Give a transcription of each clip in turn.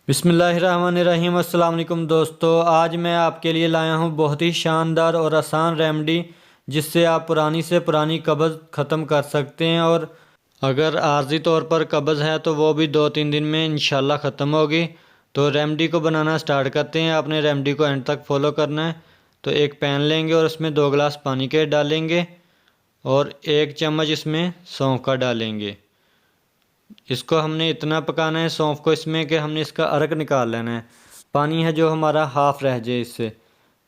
बिस्मिल्लाहिर्रहमानिर्रहीम। अस्सलाम वालेकुम दोस्तों, आज मैं आपके लिए लाया हूँ बहुत ही शानदार और आसान रेमेडी जिससे आप पुरानी से पुरानी कब्ज़ ख़त्म कर सकते हैं। और अगर आर्जी तौर पर कब्ज़ है तो वो भी 2-3 दिन में इंशाल्लाह ख़त्म होगी। तो रेमेडी को बनाना स्टार्ट करते हैं। आपने रेमेडी को एंड तक फॉलो करना है। तो एक पैन लेंगे और उसमें 2 गिलास पानी के डालेंगे और 1 चम्मच इसमें सौंफ का डालेंगे। इसको हमने इतना पकाना है सौंफ को इसमें कि हमने इसका अर्क निकाल लेना है। पानी है जो हमारा हाफ़ रह जाए इससे।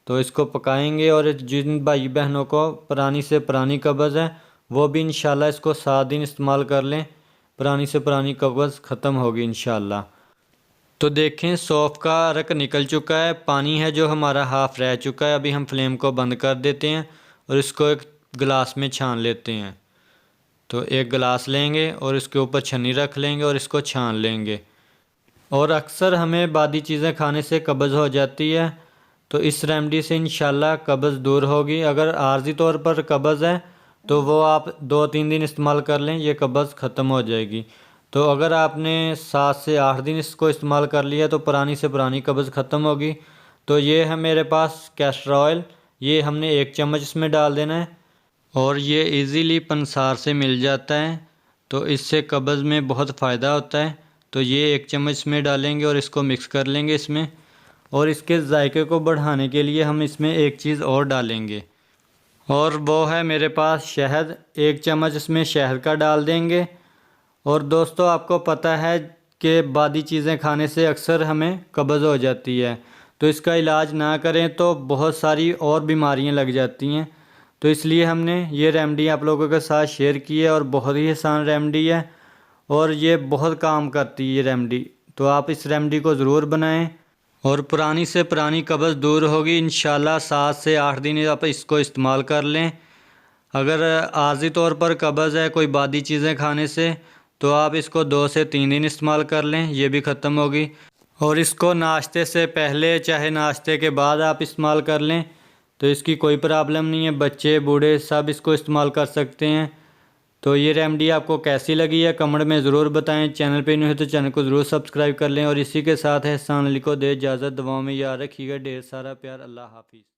तो इसको पकाएंगे और जिन भाई बहनों को पुरानी से पुरानी कब्ज़ है वो भी इंशाल्लाह इसको 7 दिन इस्तेमाल कर लें, पुरानी से पुरानी कब्ज़ ख़त्म होगी इंशाल्लाह। तो देखें सौंफ का अर्क निकल चुका है, पानी है जो हमारा हाफ़ रह चुका है। अभी हम फ्लेम को बंद कर देते हैं और इसको एक गिलास में छान लेते हैं। तो एक गिलास लेंगे और इसके ऊपर छन्नी रख लेंगे और इसको छान लेंगे। और अक्सर हमें बादी चीज़ें खाने से कब्ज़ हो जाती है, तो इस रेमेडी से इंशाल्लाह कब्ज़ दूर होगी। अगर आर्जी तौर पर कब्ज़ है तो वो आप 2-3 दिन इस्तेमाल कर लें, ये कब्ज़ ख़त्म हो जाएगी। तो अगर आपने 7 से 8 दिन इसको इस्तेमाल कर लिया तो पुरानी से पुरानी कब्ज़ ख़त्म होगी। तो ये है मेरे पास कैस्टर ऑयल, ये हमने 1 चम्मच इसमें डाल देना है और ये इजीली पंसार से मिल जाता है। तो इससे कब्ज़ में बहुत फ़ायदा होता है। तो ये 1 चम्मच इसमें डालेंगे और इसको मिक्स कर लेंगे इसमें। और इसके जायके को बढ़ाने के लिए हम इसमें एक चीज़ और डालेंगे और वो है मेरे पास शहद। 1 चम्मच इसमें शहद का डाल देंगे। और दोस्तों आपको पता है कि बादी चीज़ें खाने से अक्सर हमें कब्ज़ हो जाती है, तो इसका इलाज ना करें तो बहुत सारी और बीमारियां लग जाती हैं। तो इसलिए हमने ये रेमेडी आप लोगों के साथ शेयर की है और बहुत ही आसान रेमेडी है और ये बहुत काम करती है ये रेमेडी। तो आप इस रेमेडी को ज़रूर बनाएं और पुरानी से पुरानी कब्ज़ दूर होगी इंशाल्लाह। 7 से 8 दिन आप इसको इस्तेमाल कर लें। अगर आर्जी तौर पर कब्ज़ है कोई बादी चीज़ें खाने से तो आप इसको 2 से 3 दिन इस्तेमाल कर लें, ये भी ख़त्म होगी। और इसको नाश्ते से पहले चाहे नाश्ते के बाद आप इस्तेमाल कर लें तो इसकी कोई प्रॉब्लम नहीं है, बच्चे बूढ़े सब इसको इस्तेमाल कर सकते हैं। तो ये रेमेडी आपको कैसी लगी है कमेंट में ज़रूर बताएं। चैनल पे नहीं हो तो चैनल को ज़रूर सब्सक्राइब कर लें। और इसी के साथ है को दे इजाज़त, दुआओं में याद रखिएगा। ढेर सारा प्यार। अल्लाह हाफिज़।